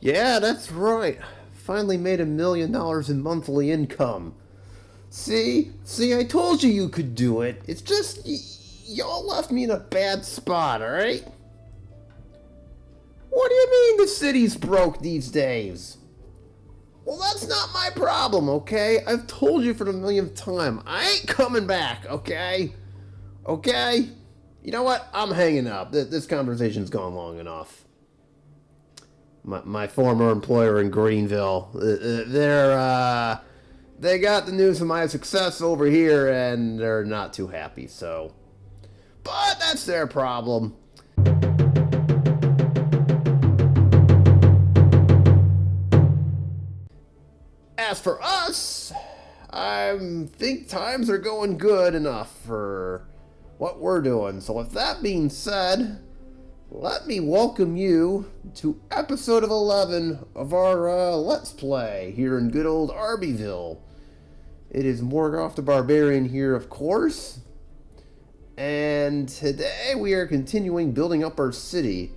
Yeah, that's right. Finally made $1 million in monthly income. See, I told you you could do it. It's just y'all left me in a bad spot, alright? What do you mean the city's broke these days? Well, that's not my problem, okay? I've told you for the millionth time. I ain't coming back, okay? Okay? You know what? I'm hanging up. This conversation's gone long enough. My former employer in Greenville, they got the news of my success over here, and they're not too happy, so. But that's their problem. As for us, I think times are going good enough for what we're doing. So with that being said, let me welcome you to episode of 11 of our Let's Play here in good old Arbyville. It is Morgoth the Barbarian here, of course. And today we are continuing building up our city.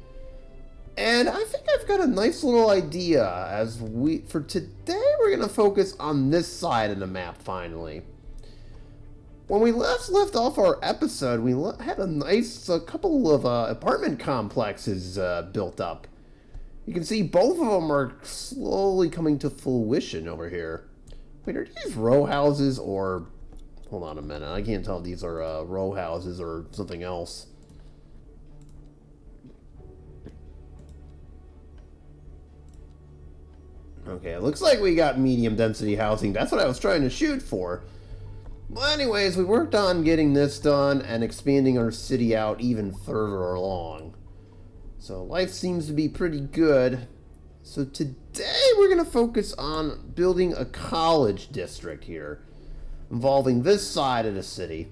And I think I've got a nice little idea for today we're going to focus on this side of the map finally. When we left off our episode, we had a couple of apartment complexes built up. You can see both of them are slowly coming to fruition over here. Wait, are these row houses or... Hold on a minute, I can't tell if these are row houses or something else. Okay, it looks like we got medium density housing. That's what I was trying to shoot for. Well, anyways, we worked on getting this done and expanding our city out even further along. So life seems to be pretty good. So today we're going to focus on building a college district here, involving this side of the city.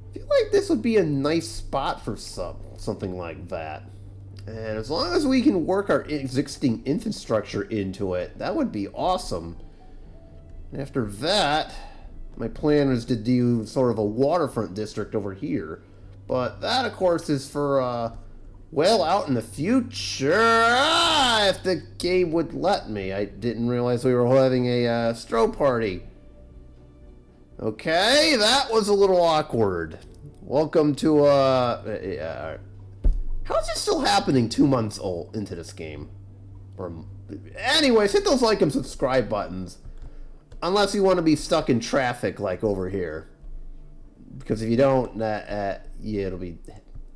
I feel like this would be a nice spot for something like that. And as long as we can work our existing infrastructure into it, that would be awesome. And after that, my plan is to do sort of a waterfront district over here. But that, of course, is for, well, out in the future. If the game would let me. I didn't realize we were having a strobe party. Okay, that was a little awkward. Welcome to, how's this still happening 2 months old into this game? Anyways, hit those like and subscribe buttons. Unless you want to be stuck in traffic like over here. Because if you don't, yeah, it'll be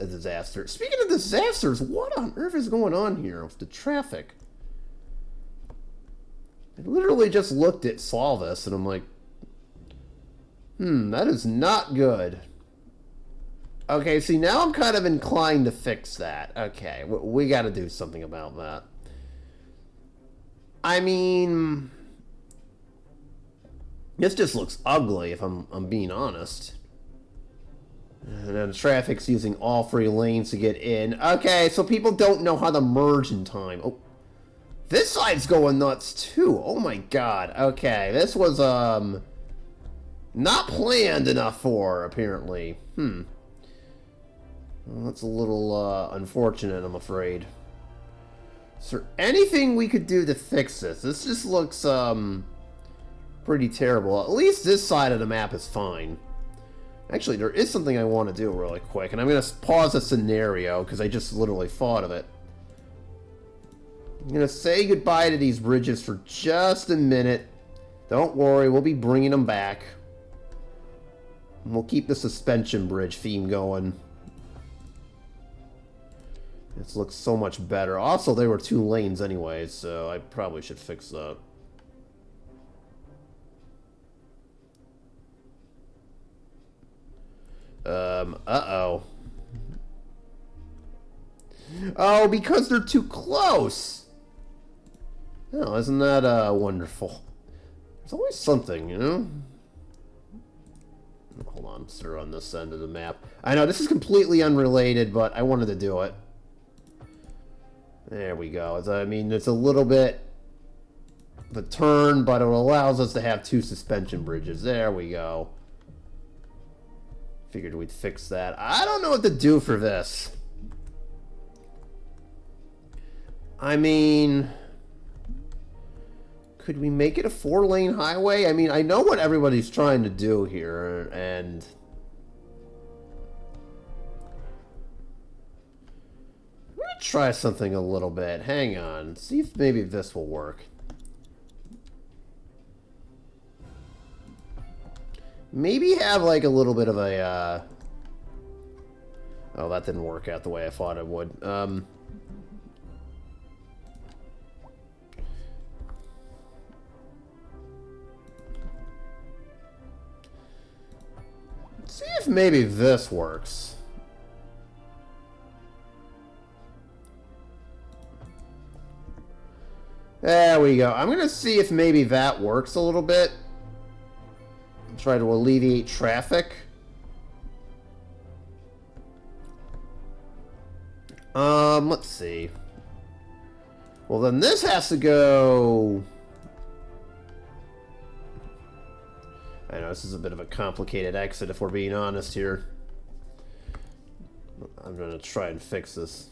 a disaster. Speaking of disasters, what on earth is going on here with the traffic? I literally just looked at saw this and I'm like, that is not good. Okay, see, now I'm kind of inclined to fix that. Okay, we got to do something about that. I mean, this just looks ugly, if I'm being honest. And then traffic's using all 3 lanes to get in. Okay, so people don't know how to merge in time. Oh, this side's going nuts too. Oh my god. Okay, this was not planned enough for, apparently. Well, that's a little unfortunate, I'm afraid. Is there anything we could do to fix this? This just looks pretty terrible. At least this side of the map is fine. Actually, there is something I want to do really quick, and I'm going to pause the scenario because I just literally thought of it. I'm going to say goodbye to these bridges for just a minute. Don't worry, we'll be bringing them back. And we'll keep the suspension bridge theme going. This looks so much better. Also, there were 2 lanes anyways, so I probably should fix that. Uh-oh. Oh, because they're too close! Oh, isn't that, wonderful? There's always something, you know? Hold on, sir, on this end of the map. I know, this is completely unrelated, but I wanted to do it. There we go. I mean, it's a little bit of a turn, but it allows us to have 2 suspension bridges. There we go. Figured we'd fix that. I don't know what to do for this. I mean, Could we make it a 4-lane highway? I mean, I know what everybody's trying to do here, and... I'm gonna try something a little bit. Hang on. See if maybe this will work. Maybe have, like, a little bit of a, Oh, that didn't work out the way I thought it would. See if maybe this works. There we go. I'm gonna see if maybe that works a little bit. Try to alleviate traffic. Let's see. Well, then this has to go... I know this is a bit of a complicated exit if we're being honest here. I'm gonna try and fix this.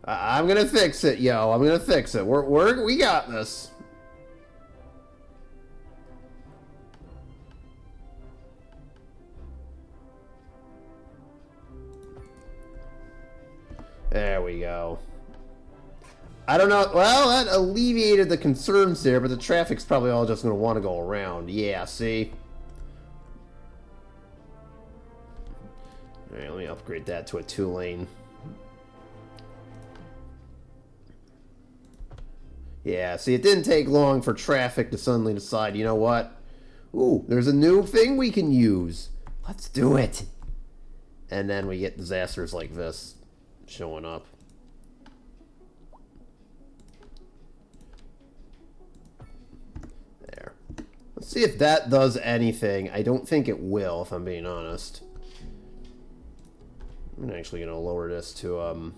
I'm gonna fix it, yo. I'm gonna fix it. We got this. There we go. I don't know. Well, that alleviated the concerns there, but the traffic's probably all just going to want to go around. Yeah, see? Alright, let me upgrade that to a 2-lane. Yeah, see, it didn't take long for traffic to suddenly decide, you know what? Ooh, there's a new thing we can use. Let's do it. And then we get disasters like this showing up. There. Let's see if that does anything. I don't think it will, if I'm being honest. I'm actually going to lower this to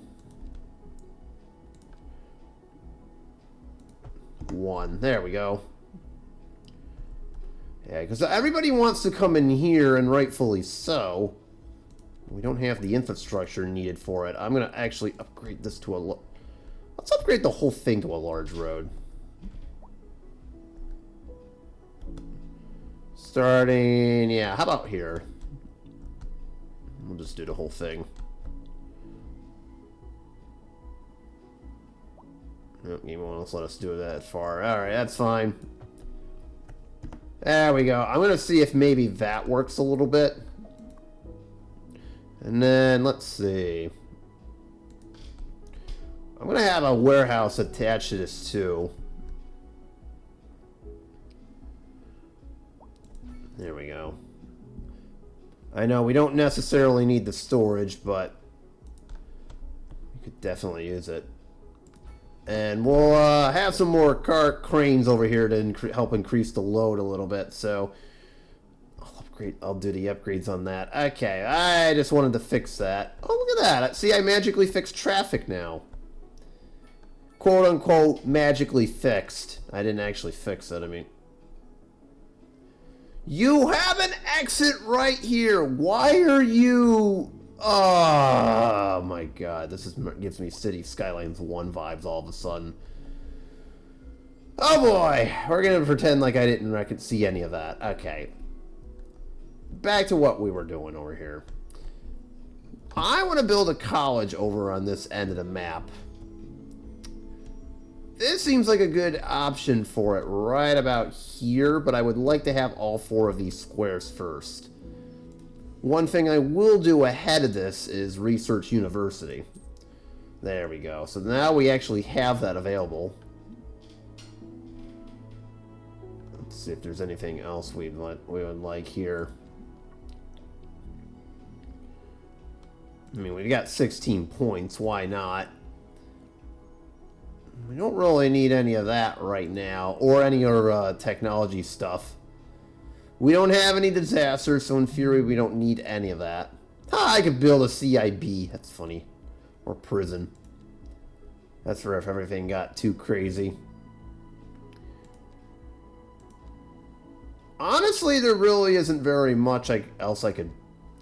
1. There we go. Yeah, because everybody wants to come in here, and rightfully so. We don't have the infrastructure needed for it. I'm going to actually upgrade this to a... Let's upgrade the whole thing to a large road. Starting... Yeah, how about here? We'll just do the whole thing. Nope, game won't let us do that far. Alright, that's fine. There we go. I'm going to see if maybe that works a little bit. And then, let's see. I'm going to have a warehouse attached to this, too. There we go. I know we don't necessarily need the storage, but we could definitely use it. And we'll have some more cranes over here to help increase the load a little bit, so... I'll do the upgrades on that. Okay, I just wanted to fix that. Oh, look at that. See, I magically fixed traffic now. Quote-unquote, magically fixed. I didn't actually fix it, I mean. You have an exit right here. Why are you... Oh, my God. This gives me City Skylines 1 vibes all of a sudden. Oh, boy. We're going to pretend like I didn't see any of that. Okay. Back to what we were doing over here. I want to build a college over on this end of the map. This seems like a good option for it right about here, but I would like to have all 4 of these squares first. One thing I will do ahead of this is research university. There we go. So now we actually have that available. Let's see if there's anything else we would like here. I mean, we've got 16 points. Why not? We don't really need any of that right now, or any other technology stuff. We don't have any disasters, so in theory, we don't need any of that. Ah, I could build a CIB. That's funny. Or prison. That's for if everything got too crazy. Honestly, there really isn't very much else I could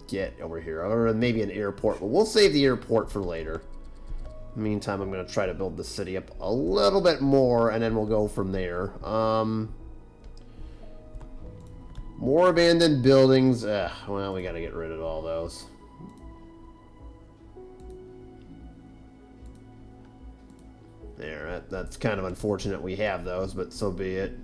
get over here, or maybe an airport, but we'll save the airport for later. Meantime, I'm going to try to build the city up a little bit more, and then we'll go from there. More abandoned buildings. Well, we got to get rid of all those. There, that's kind of unfortunate we have those, but so be it.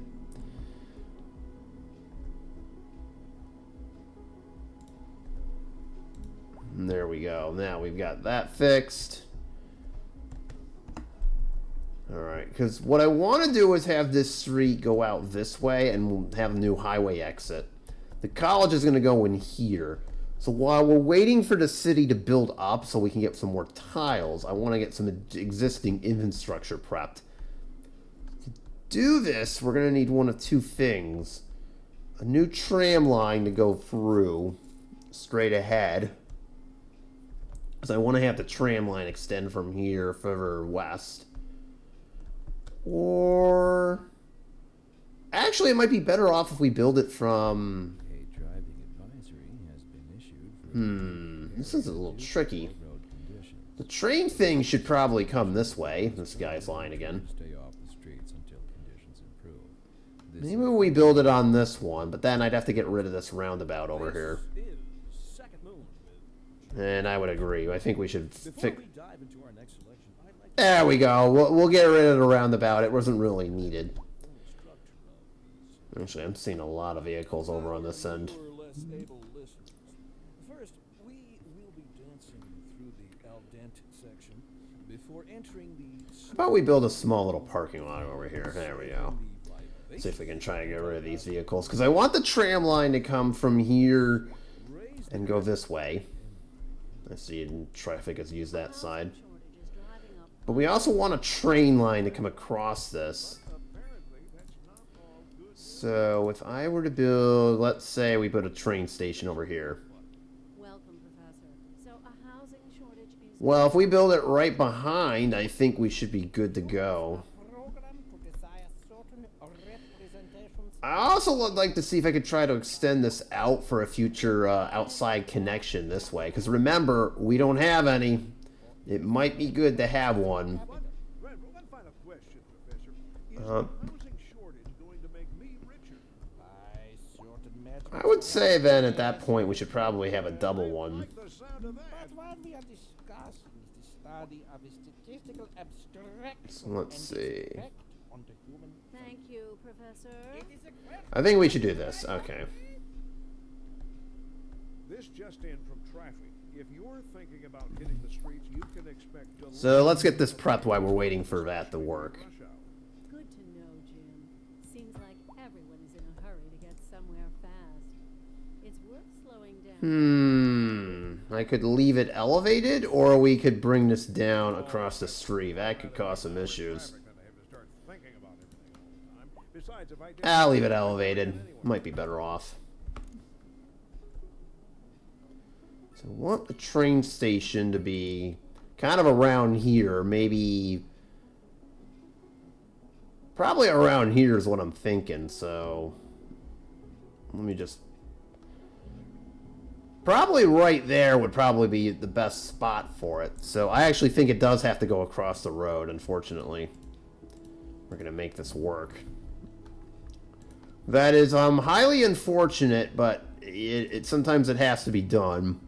And there we go. Now we've got that fixed. Alright, because what I want to do is have this street go out this way and we'll have a new highway exit. The college is going to go in here. So while we're waiting for the city to build up so we can get some more tiles, I want to get some existing infrastructure prepped. To do this, we're going to need one of two things. A new tram line to go through straight ahead. Because I want to have the tram line extend from here further west. Or... actually, it might be better off if we build it from... A driving advisory has been issued for this is a little tricky. The train thing should probably come this way. This guy's lying again. Stay off the streets until conditions improve. Maybe we build it on this one, but then I'd have to get rid of this roundabout over here. And I would agree. I think we should fix... there we go. We'll get rid of the roundabout. It wasn't really needed. Actually, I'm seeing a lot of vehicles over on this end. First, we will be dancing through the al dente section before entering the... How about we build a small little parking lot over here? There we go. See if we can try to get rid of these vehicles. Because I want the tram line to come from here and go this way. I see traffic has used that side. But we also want a train line to come across this. So if I were to build, let's say we put a train station over here. Welcome, Professor. So a housing shortage is... well, if we build it right behind, I think we should be good to go. I also would like to see if I could try to extend this out for a future outside connection this way. Because remember, we don't have any. It might be good to have one. One final question, Professor. Is the housing shortage going to make me richer? I would say then at that point we should probably have a double one. The sound of that. But what we are discussing is the study of a statistical abstraction So let's and see. its effect on the human. Thank you, Professor. It is a question. I think we should do this. Okay. This just in from traffic. If you're thinking about hitting the streets, you can expect delays. So let's get this prepped while we're waiting for that to work. Rush hour. Good to know, Jim. Seems like everyone is in a hurry to get somewhere fast. It's worth slowing down. I could leave it elevated, or we could bring this down across the street. That could cause some issues. Traffic, then I have to start thinking about everything all the time. Besides, if I did I'll leave it elevated. Might be better off. So I want the train station to be kind of around here. Maybe... probably around here is what I'm thinking, so... let me just... probably right there would probably be the best spot for it. So I actually think it does have to go across the road, unfortunately. We're going to make this work. That is highly unfortunate, but it sometimes it has to be done.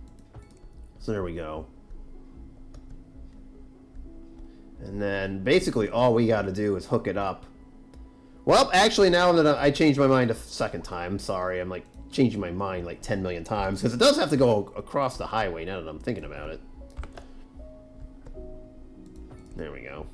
So there we go. And then basically all we got to do is hook it up. Well, actually now that I changed my mind a second time, sorry, I'm like changing my mind like 10 million times, because it does have to go across the highway now that I'm thinking about it. There we go.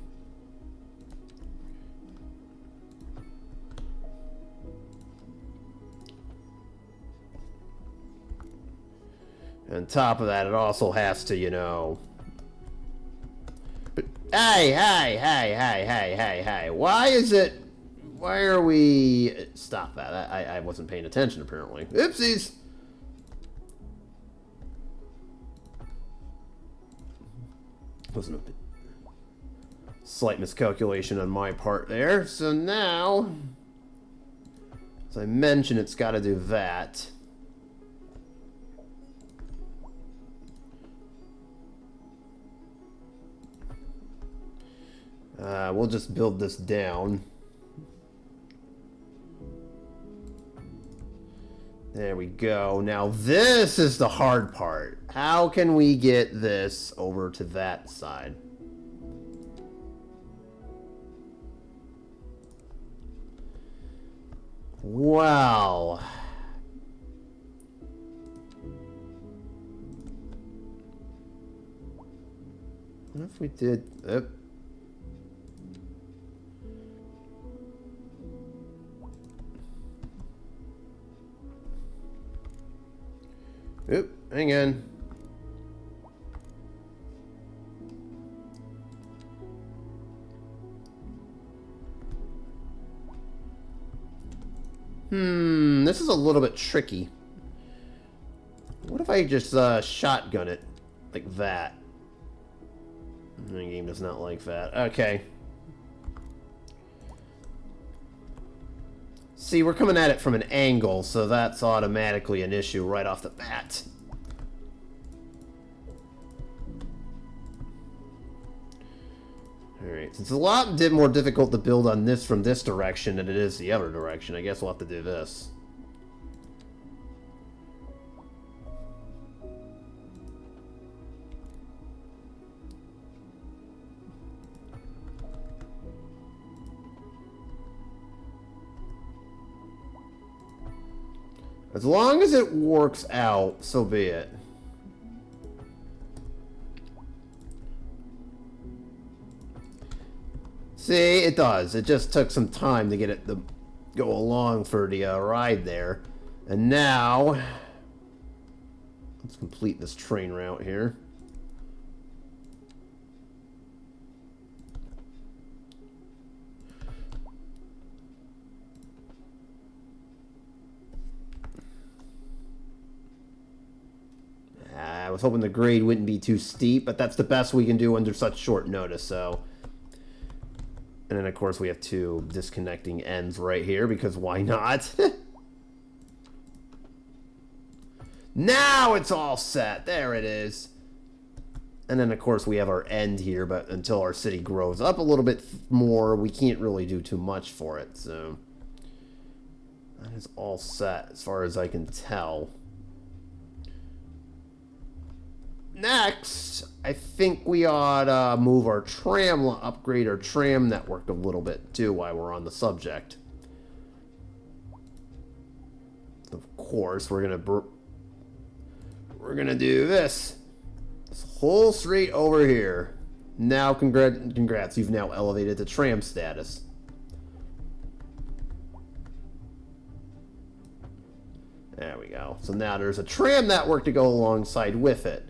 And on top of that, it also has to, you know... but, hey, why is it... why are we... stop that. I wasn't paying attention, apparently. Oopsies! Wasn't a slight miscalculation on my part there. So now... as I mentioned, it's got to do that. We'll just build this down. There we go. Now this is the hard part. How can we get this over to that side? Wow. What if we did... Oop, hang on. This is a little bit tricky. What if I just shotgun it like that? The game does not like that. Okay. See, we're coming at it from an angle, so that's automatically an issue right off the bat. Alright, since it's a lot more difficult to build on this from this direction than it is the other direction, I guess we'll have to do this. As long as it works out, so be it. See, it does. It just took some time to get it to go along for the ride there. And now, let's complete this train route here. I was hoping the grade wouldn't be too steep, but that's the best we can do under such short notice, so. And then, of course, we have two disconnecting ends right here, because why not? Now it's all set. There it is. And then, of course, we have our end here, but until our city grows up a little bit more, we can't really do too much for it, so. That is all set, as far as I can tell. Next, I think we ought to move our upgrade our tram network a little bit too while we're on the subject. Of course, we're gonna do this whole street over here. Now, congrats, you've now elevated to tram status. There we go. So now there's a tram network to go alongside with it.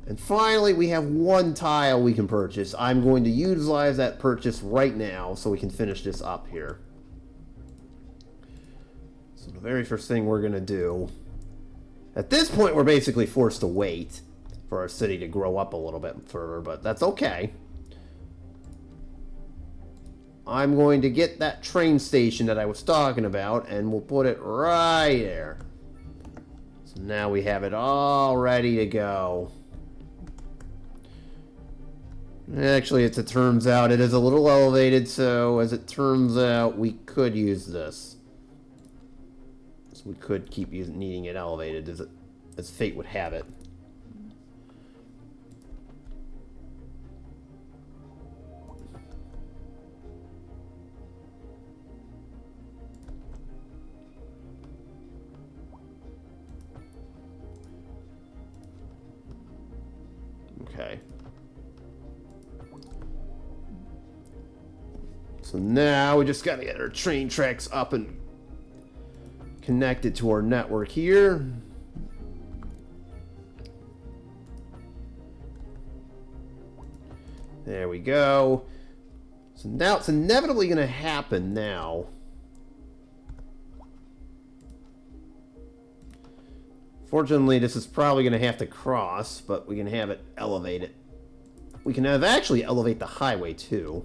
And finally, we have one tile we can purchase. I'm going to utilize that purchase right now so we can finish this up here. So the very first thing we're going to do... At this point, we're basically forced to wait for our city to grow up a little bit further, but that's okay. I'm going to get that train station that I was talking about, and we'll put it right there. So now we have it all ready to go. Actually, as it turns out, it is a little elevated, so as it turns out, we could use this. So we could keep needing it elevated, as fate would have it. Okay. So now we just gotta get our train tracks up and connected to our network here. There we go. So now it's inevitably gonna happen now. Fortunately, this is probably gonna have to cross, but we can have it elevated. We can have actually elevate the highway too.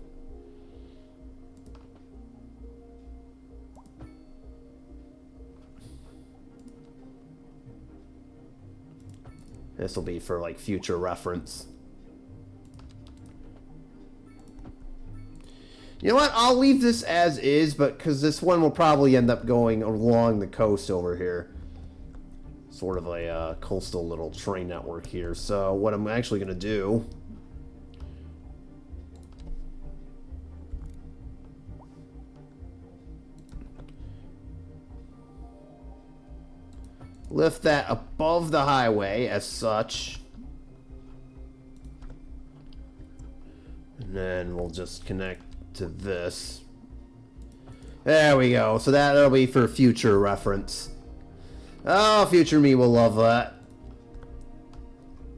This will be for like future reference. You know what? I'll leave this as is, but because this one will probably end up going along the coast over here. Sort of a coastal little train network here. So what I'm actually going to do... lift that above the highway as such. And then we'll just connect to this. There we go. So that'll be for future reference. Oh, future me will love that.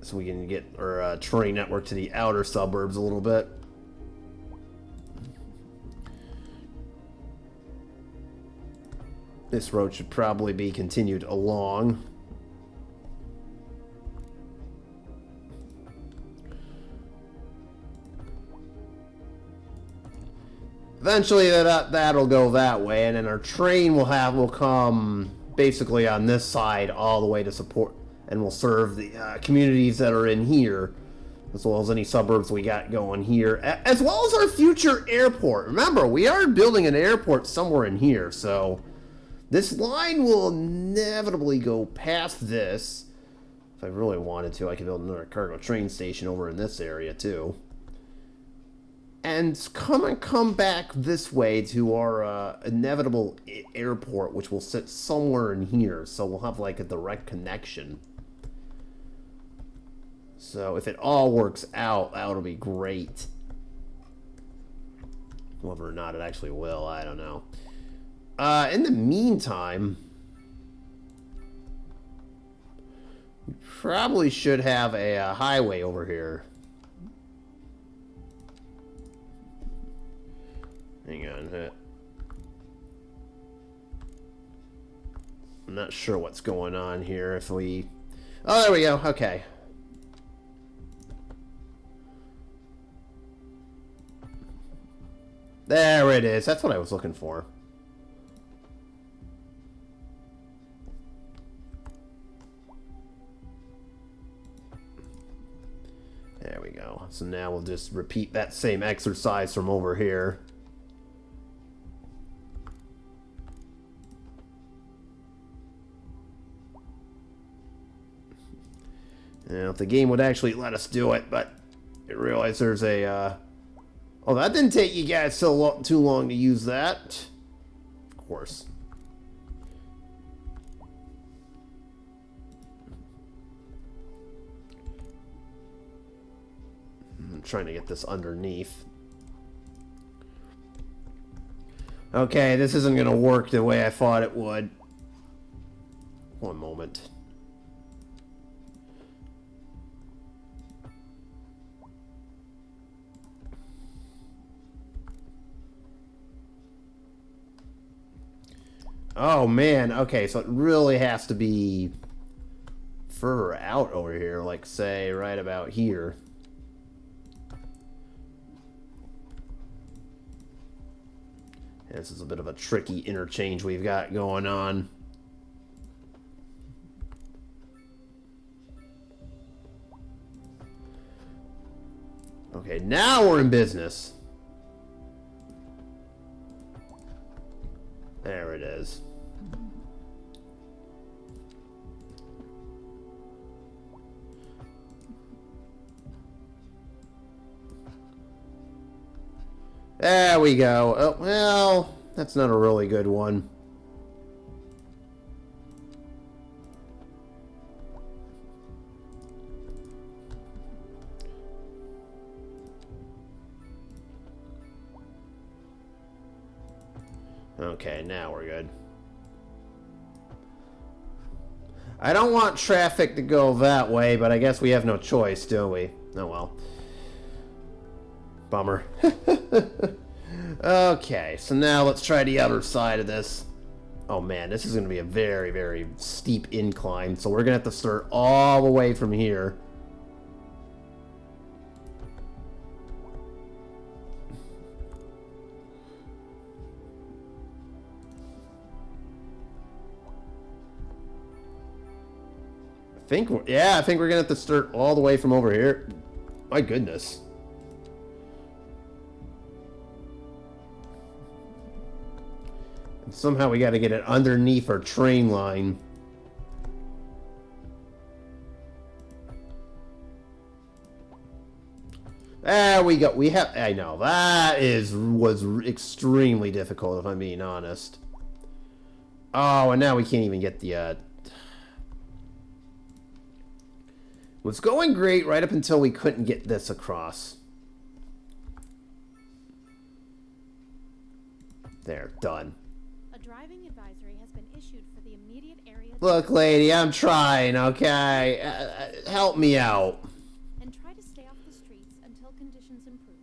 So we can get our train network to the outer suburbs a little bit. This road should probably be continued along. Eventually that'll go that way, and then our train will come basically on this side all the way to support, and will serve the communities that are in here, as well as any suburbs we got going here, as well as our future airport. Remember, we are building an airport somewhere in here, so this line will inevitably go past this. If I really wanted to, I could build another cargo train station over in this area too. And come back this way to our inevitable airport, which will sit somewhere in here. So we'll have like a direct connection. So if it all works out, that'll be great. Whether or not it actually will, I don't know. In the meantime, we probably should have a highway over here. Hang on. I'm not sure what's going on here. If we... oh, there we go. Okay. There it is. That's what I was looking for. There we go. So now we'll just repeat that same exercise from over here. Now, if the game would actually let us do it, but I realize there's a, oh, that didn't take you guys too long to use that. Of course. I'm trying to get this underneath. Okay, this isn't going to work the way I thought it would. One moment. Oh man, okay, so it really has to be further out over here, like say right about here. And this is a bit of a tricky interchange we've got going on. Okay, now we're in business. There it is. There we go. Oh, well, that's not a really good one. Okay, now we're good. I don't want traffic to go that way, but I guess we have no choice, do we? Oh well. Bummer. Okay, so now let's try the other side of this. Oh man, this is going to be a very, very steep incline, so we're going to have to start all the way from here. I think we're going to have to start all the way from over here. My goodness. Somehow we got to get it underneath our train line. There we go. We have. I know that was extremely difficult, if I'm being honest. Oh, and now we can't even get the. Was going great right up until we couldn't get this across. There, done. A driving advisory has been issued for the immediate area. Look, lady, I'm trying. Okay, help me out. And try to stay off the streets until conditions improve.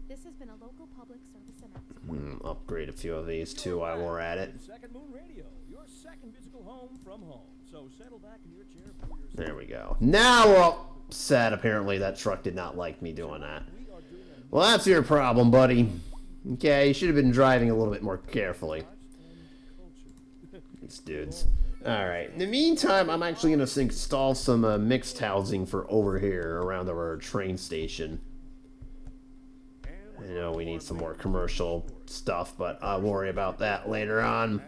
This has been a local public service announcement. Upgrade a few of these too while we're at it. Second Moon Radio, your second musical home from home. So settle back in your chair for your. There we go. Now we're all set. Apparently that truck did not like me doing that. Well, that's your problem, buddy. Okay, you should have been driving a little bit more carefully. These dudes. Alright, in the meantime, I'm actually going to install some mixed housing for over here around our train station. I know we need some more commercial stuff, but I'll worry about that later on.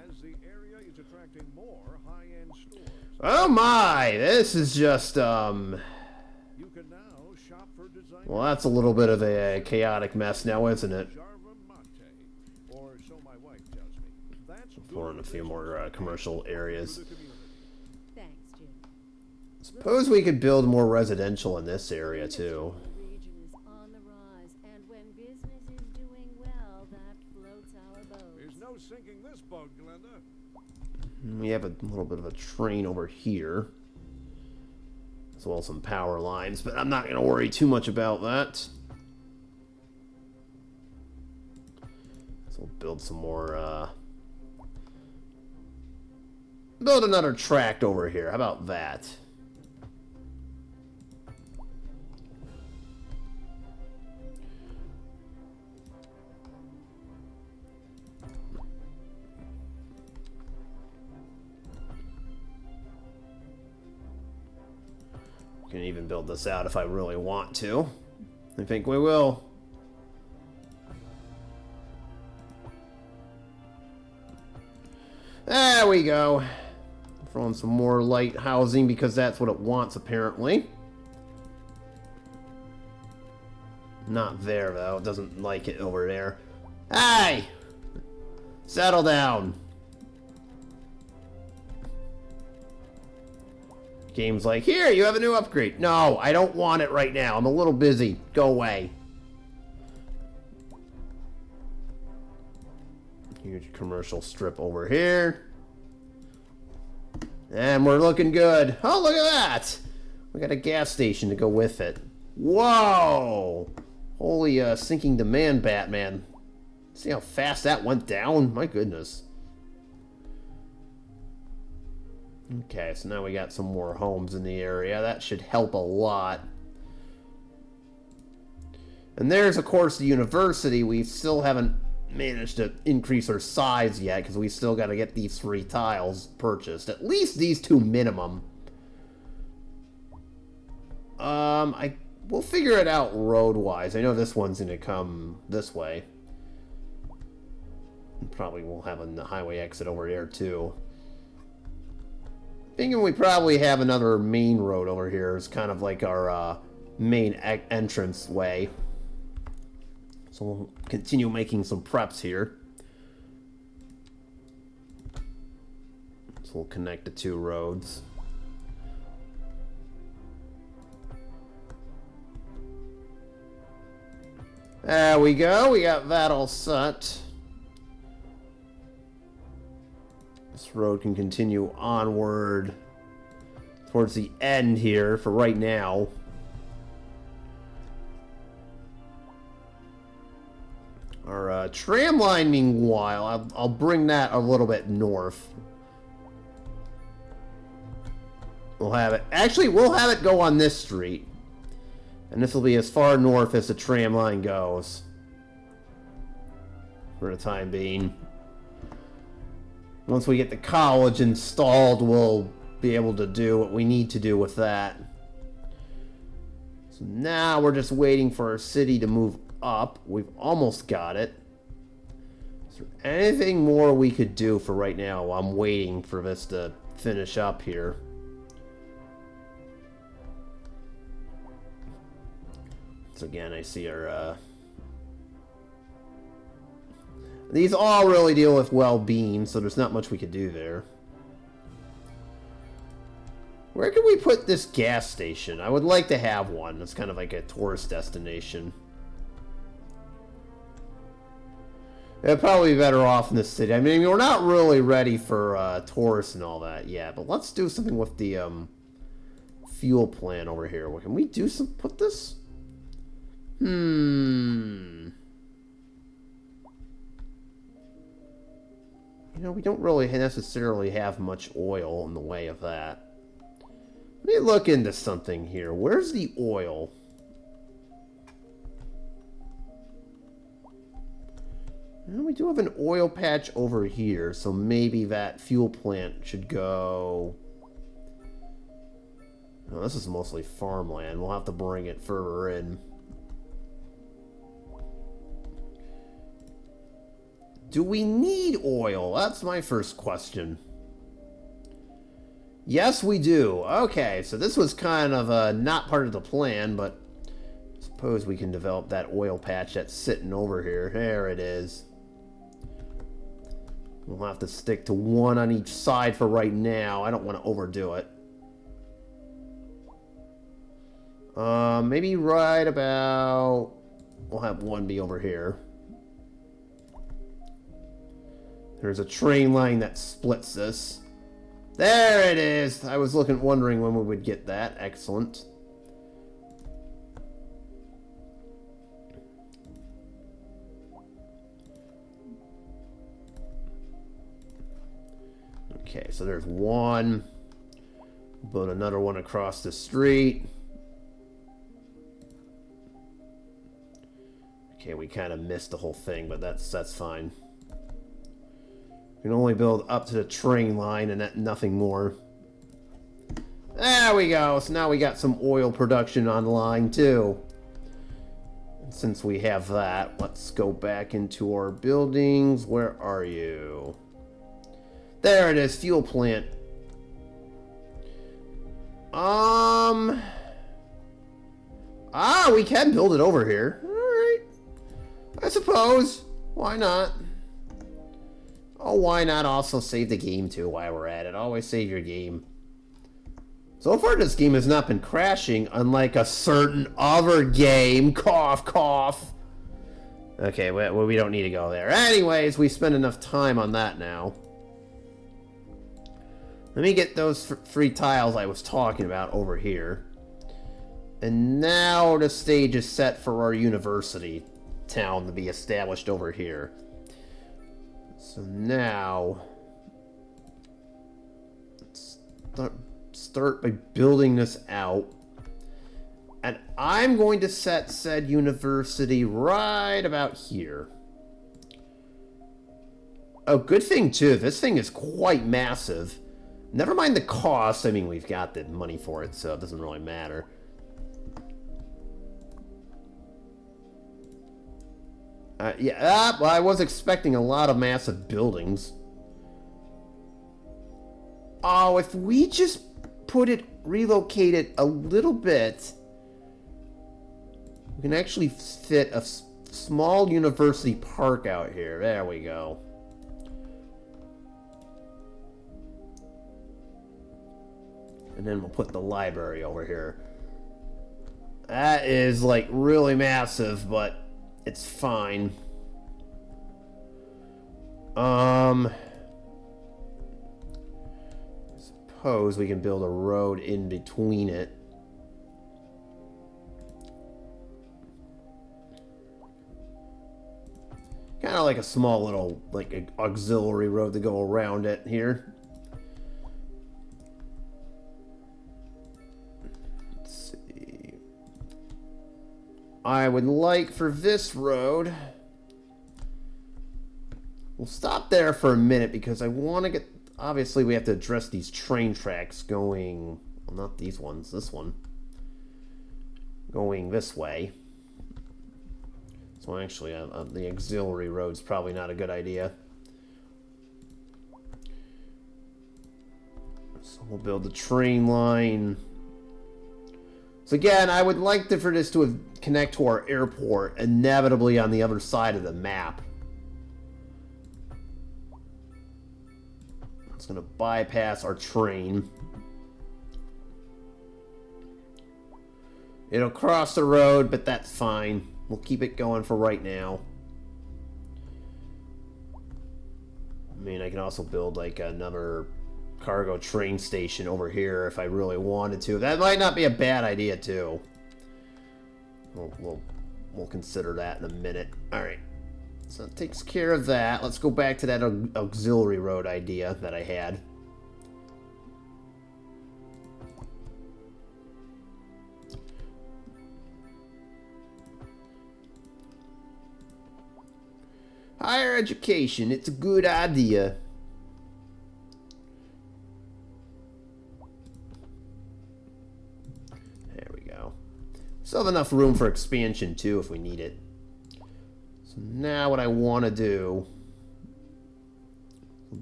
Oh my, this is just, well, that's a little bit of a chaotic mess now, isn't it? Pour in a few more commercial areas. Thanks, Jim. Suppose we could build more residential in this area too. The region is on the rise, and when business is doing well, that floats our boat. There's no sinking this boat, Glenda. We have a little bit of a train over here, as well as some power lines, but I'm not going to worry too much about that. So we'll build some more, build another tract over here. How about that? Can even build this out if I really want to. I think we will. There we go. Throw in some more light housing because that's what it wants apparently. Not there though. It doesn't like it over there. Hey! Settle down. Game's like, here, you have a new upgrade. No, I don't want it right now. I'm a little busy. Go away. Huge commercial strip over here. And we're looking good. Oh, look at that. We got a gas station to go with it. Whoa. Holy sinking demand, Batman. See how fast that went down? My goodness. Okay, so now we got some more homes in the area. That should help a lot. And there's, of course, the university. We still haven't managed to increase our size yet because we still got to get these 3 tiles purchased. At least these 2 minimum. We'll figure it out road-wise. I know this one's going to come this way. Probably we'll have a highway exit over there, too. Thinking we probably have another main road over here. It's kind of like our main entrance way. So we'll continue making some preps here. So we'll connect the 2 roads. There we go. We got that all set. This road can continue onward towards the end here for right now. Our tram line, meanwhile, I'll bring that a little bit north. We'll have it. Actually, we'll have it go on this street. And this will be as far north as the tram line goes. For the time being. Once we get the college installed, we'll be able to do what we need to do with that. So now we're just waiting for our city to move up. We've almost got it. Is there anything more we could do for right now while I'm waiting for this to finish up here? So again, I see our... These all really deal with well-being, so there's not much we could do there. Where can we put this gas station? I would like to have one. It's kind of like a tourist destination. It'd probably be better off in the city. I mean, we're not really ready for tourists and all that yet, but let's do something with the fuel plant over here. Can we do some... put this... You know, we don't really necessarily have much oil in the way of that. Let me look into something here. Where's the oil? Well, we do have an oil patch over here, so maybe that fuel plant should go... Oh, this is mostly farmland. We'll have to bring it further in. Do we need oil? That's my first question. Yes, we do. Okay, so this was kind of not part of the plan, but I suppose we can develop that oil patch that's sitting over here. There it is. We'll have to stick to one on each side for right now. I don't want to overdo it. Maybe right about... We'll have one be over here. There's a train line that splits this. There it is! I was wondering when we would get that. Excellent. Okay, so there's one. Build another one across the street. Okay, we kind of missed the whole thing, but that's fine. We can only build up to the train line and nothing more. There we go. So now we got some oil production on the line too. And since we have that, let's go back into our buildings. Where are you? There it is, fuel plant. We can build it over here. Alright. I suppose. Why not? Oh, why not also save the game too while we're at it? Always save your game. So far this game has not been crashing, unlike a certain other game. Cough, cough. Okay, well, we don't need to go there. Anyways, we spent enough time on that now. Let me get those three tiles I was talking about over here. And now the stage is set for our university town to be established over here. So now, let's start by building this out. And I'm going to set said university right about here. Oh, good thing too, this thing is quite massive. Never mind the cost, I mean, we've got the money for it, so it doesn't really matter. Well, I was expecting a lot of massive buildings. Oh, if we just relocate it a little bit, we can actually fit a small university park out here. There we go. And then we'll put the library over here. That is, like, really massive, but it's fine. Suppose we can build a road in between it. Kind of like a small little, like, an auxiliary road to go around it here. Let's see. I would like for this road... We'll stop there for a minute because I want to get... Obviously, we have to address these train tracks going... Well, not these ones. This one. Going this way. So actually, the auxiliary road's probably not a good idea. So we'll build the train line. So again, I would like for this to connect to our airport, inevitably on the other side of the map. It's going to bypass our train. It'll cross the road, but that's fine. We'll keep it going for right now. I mean, I can also build like another cargo train station over here if I really wanted to. That might not be a bad idea too. We'll consider that in a minute. All right, so that takes care of that. Let's go back to that auxiliary road idea that I had. Higher education, it's a good idea. There we go. Still have enough room for expansion too if we need it. So now what I want to do,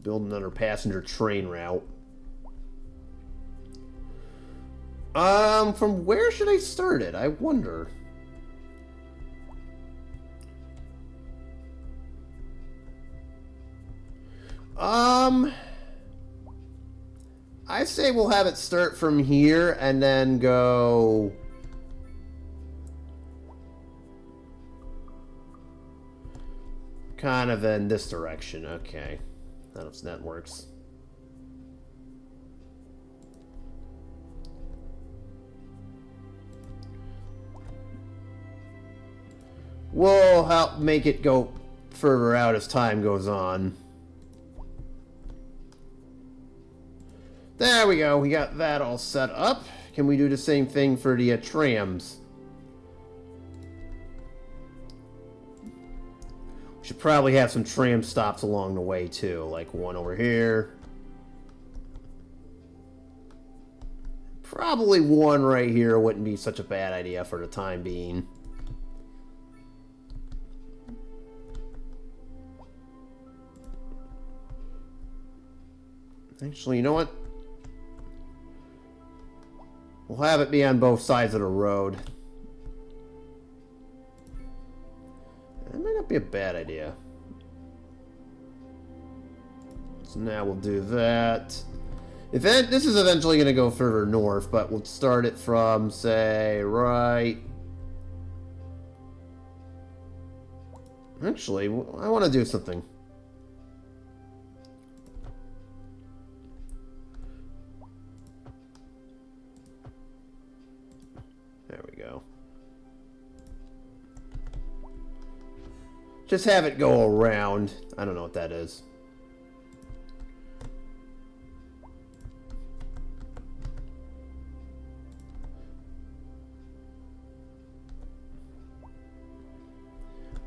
build another passenger train route. From where should I start it? I wonder. I say we'll have it start from here and then go kind of in this direction. Okay, that works. We'll help make it go further out as time goes on. There we go. We got that all set up. Can we do the same thing for the trams? We should probably have some tram stops along the way too, like one over here. Probably one right here wouldn't be such a bad idea for the time being. Actually, you know what? We'll have it be on both sides of the road. That might not be a bad idea. So now we'll do that. This is eventually going to go further north, but we'll start it from, say, right... Actually, I want to do something. There we go. Just have it go around. I don't know what that is.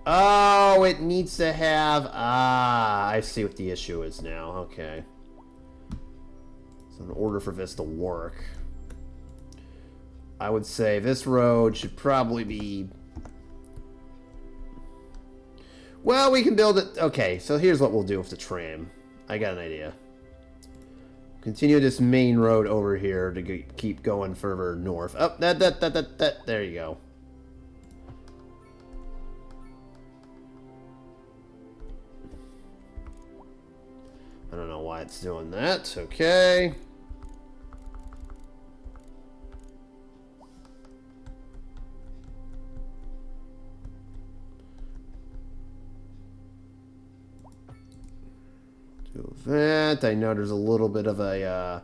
Oh, it needs to have... Ah, I see what the issue is now. Okay. So in order for this to work, I would say this road should probably be... Well, we can build it... Okay, so here's what we'll do with the tram. I got an idea. Continue this main road over here to keep going further north. Oh, there you go. I don't know why it's doing that. Okay. Do that. I know there's a little bit of an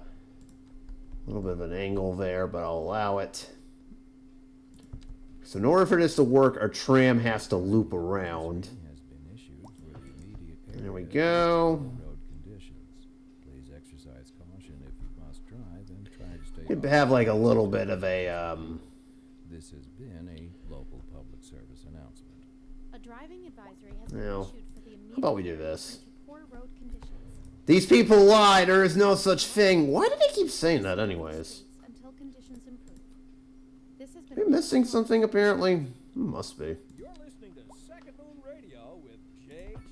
angle there, but I'll allow it. So in order for this to work, our tram has to loop around. Has been issued for the immediate There we area go. of road conditions. Please exercise caution if you must drive and try to stay Could off have like a little bit of a This has been a local public service announcement. A driving advisory has been Now, issued for the immediate how about we do area this? due to poor road conditions. These people lie. There is no such thing. Why do they keep saying that anyways? Until conditions improve. This has Are been we missing something apparently? Must be. You're listening to Second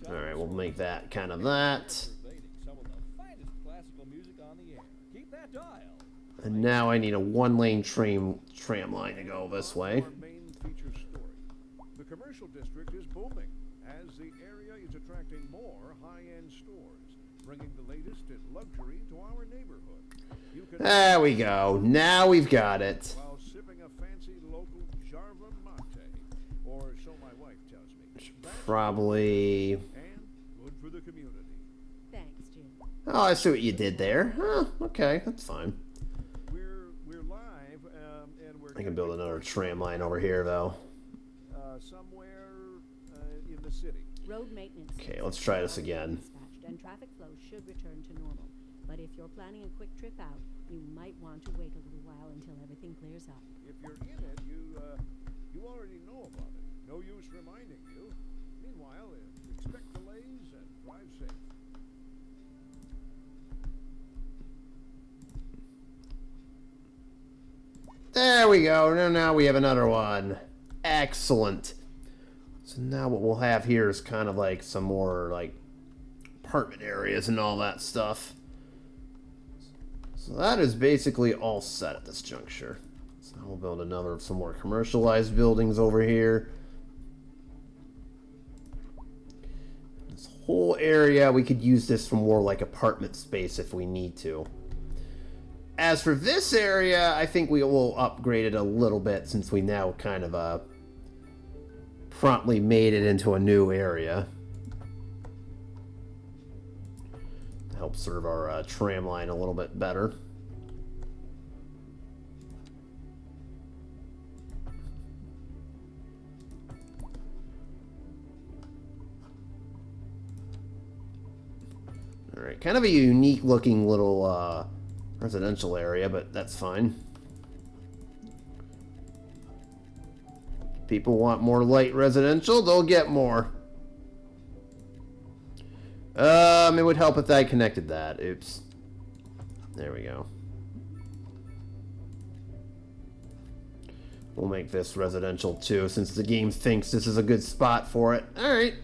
Alright, we'll make that kind of that. Some of the finest classical music on the air. Keep that dial. And now I need a one-lane tram line to go this way. Our main feature story. The commercial district is booming as the area is attracting more high-end stores, bringing the latest in luxury to our neighborhood. You can There we go. Now we've got it. while sipping a fancy local Jarva mate, or so my wife tells me. That's Probably... and good for the community. Thanks, Jim. Oh, I see what you did there. Huh, okay, that's fine. We're live, and we're I can build another tram line over here, though. Somewhere in the city. Road maintenance. Okay, let's try this again. Dispatched, and traffic flow should return to normal. But if you're planning a quick trip out, you might want to wait a little while until everything clears up. If you're in it, you already know about it. No use reminding you. Meanwhile, expect delays and drive safe. There we go. Now we have another one. Excellent. So now what we'll have here is kind of like some more like apartment areas and all that stuff. So that is basically all set at this juncture. So we'll build some more commercialized buildings over here. This whole area, we could use this for more like apartment space if we need to. As for this area, I think we will upgrade it a little bit since we now kind of promptly made it into a new area. To help serve our tram line a little bit better. Alright, kind of a unique looking little residential area, but that's fine. People want more light residential, they'll get more. It would help if I connected that. Oops. There we go. We'll make this residential too, since the game thinks this is a good spot for it. Alright.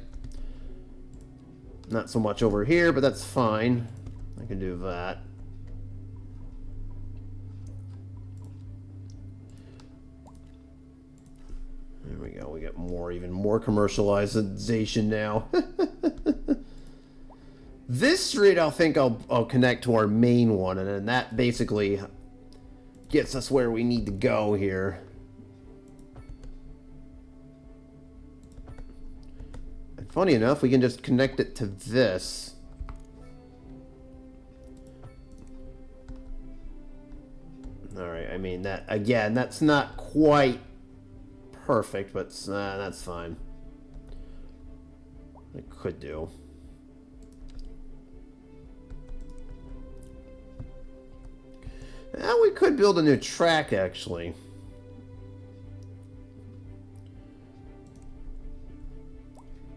Not so much over here, but that's fine. I can do that. There we go. We get even more commercialization now. This street, I think I'll connect to our main one, and then that basically gets us where we need to go here. And funny enough, we can just connect it to this. Alright, I mean, that again, that's not quite perfect, but that's fine. It could do. We could build a new track, actually.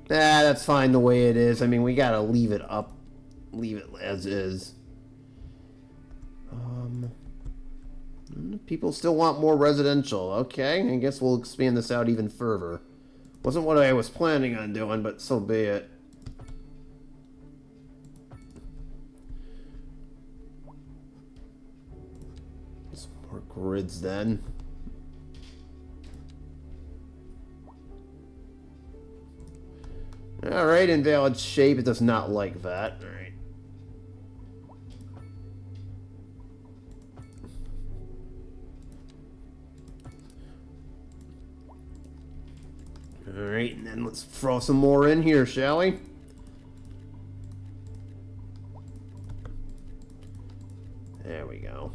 That's fine the way it is. I mean, we gotta leave it up. Leave it as is. People still want more residential. Okay, I guess we'll expand this out even further. Wasn't what I was planning on doing, but so be it. Some more grids then. Alright, invalid shape. It does not like that. Alright. Alright, and then let's throw some more in here, shall we? There we go.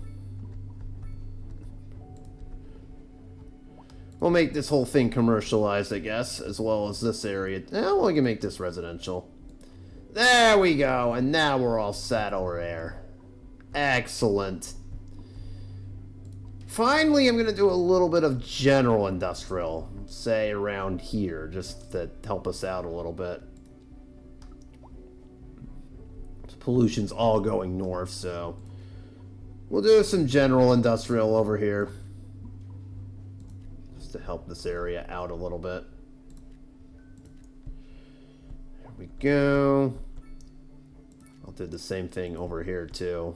We'll make this whole thing commercialized, I guess, as well as this area. Well, we can make this residential. There we go, and now we're all set over there. Excellent. Finally, I'm going to do a little bit of general industrial, say around here, just to help us out a little bit. Pollution's all going north, so we'll do some general industrial over here. Just to help this area out a little bit. we go. I'll do the same thing over here too.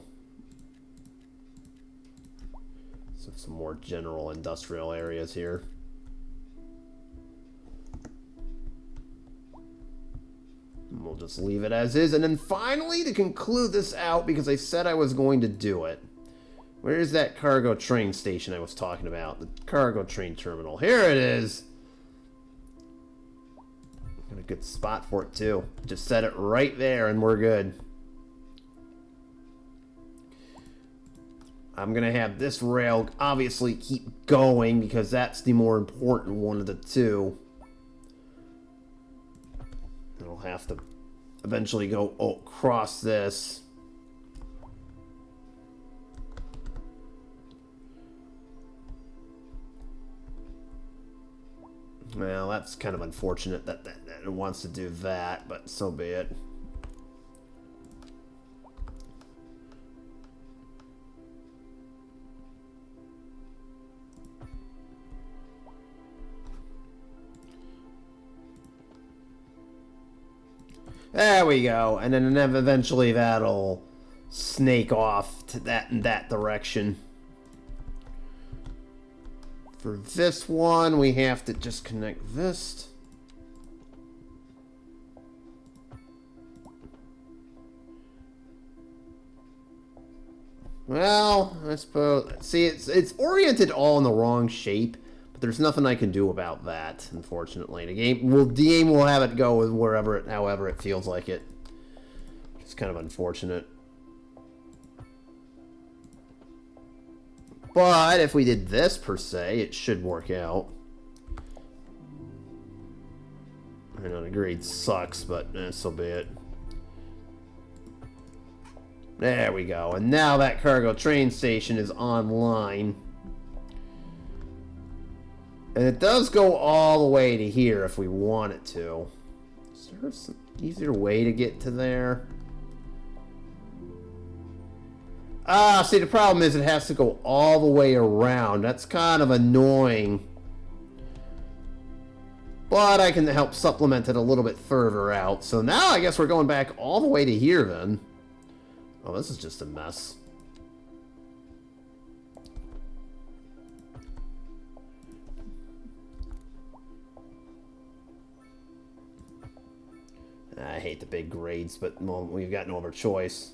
So some more general industrial areas here. And we'll just leave it as is. And then finally, to conclude this out, because I said I was going to do it. Where's that cargo train station I was talking about? The cargo train terminal. Here it is. Got a good spot for it too. Just set it right there and we're good. I'm gonna have this rail obviously keep going because that's the more important one of the two. It'll have to eventually go across this. Well, that's kind of unfortunate that it wants to do that, but so be it. There we go. And then eventually that'll snake off to that in that direction. For this one, we have to just connect this. Well, I suppose. See, it's oriented all in the wrong shape, but there's nothing I can do about that. Unfortunately, the game will have it go with however it feels like it. It's kind of unfortunate. But if we did this per se, it should work out. I know the grade sucks, but so be it. There we go. And now that cargo train station is online. And it does go all the way to here if we want it to. Is there some easier way to get to there? Ah, see, the problem is it has to go all the way around. That's kind of annoying. But I can help supplement it a little bit further out. So now I guess we're going back all the way to here then. Oh, this is just a mess. I hate the big grades, but well, we've got no other choice.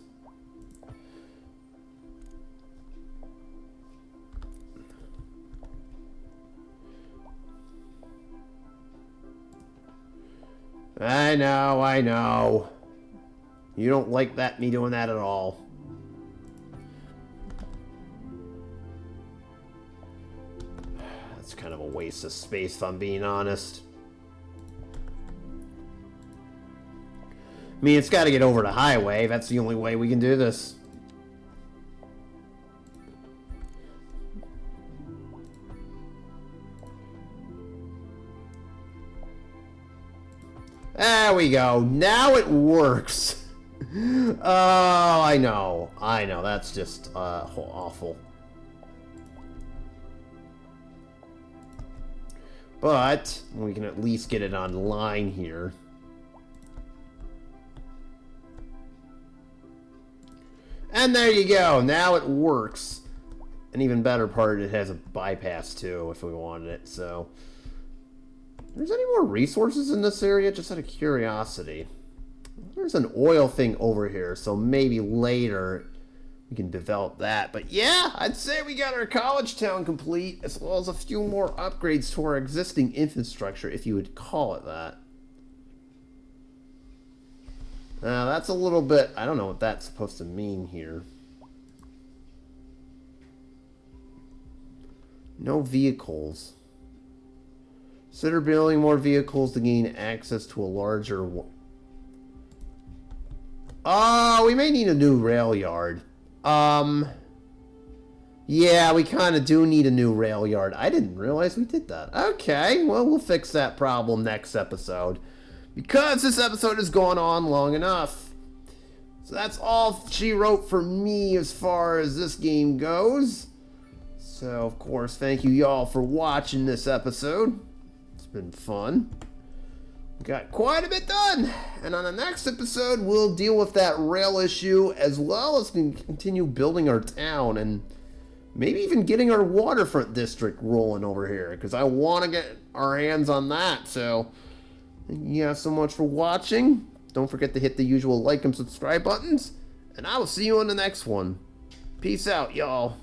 I know. You don't like me doing that at all. That's kind of a waste of space, if I'm being honest. I mean, it's got to get over the highway. That's the only way we can do this. There we go. Now it works. Oh, I know. That's just awful. But we can at least get it online here. And there you go. Now it works. An even better part, it has a bypass too, if we wanted it. So, there's any more resources in this area? Just out of curiosity. There's an oil thing over here, so maybe later we can develop that. But yeah, I'd say we got our college town complete, as well as a few more upgrades to our existing infrastructure, if you would call it that. Now, that's a little bit... I don't know what that's supposed to mean here. No vehicles. Consider building more vehicles to gain access to a larger... Oh, we may need a new rail yard. Yeah, we kind of do need a new rail yard. I didn't realize we did that. Okay, well, we'll fix that problem next episode. Because this episode has gone on long enough. So that's all she wrote for me as far as this game goes. So, of course, thank you y'all for watching this episode. It's been fun. Got quite a bit done. And on the next episode, we'll deal with that rail issue as well as continue building our town and maybe even getting our waterfront district rolling over here, because I want to get our hands on that. So thank you guys so much for watching. Don't forget to hit the usual like and subscribe buttons, and I will see you on the next one. Peace out, y'all.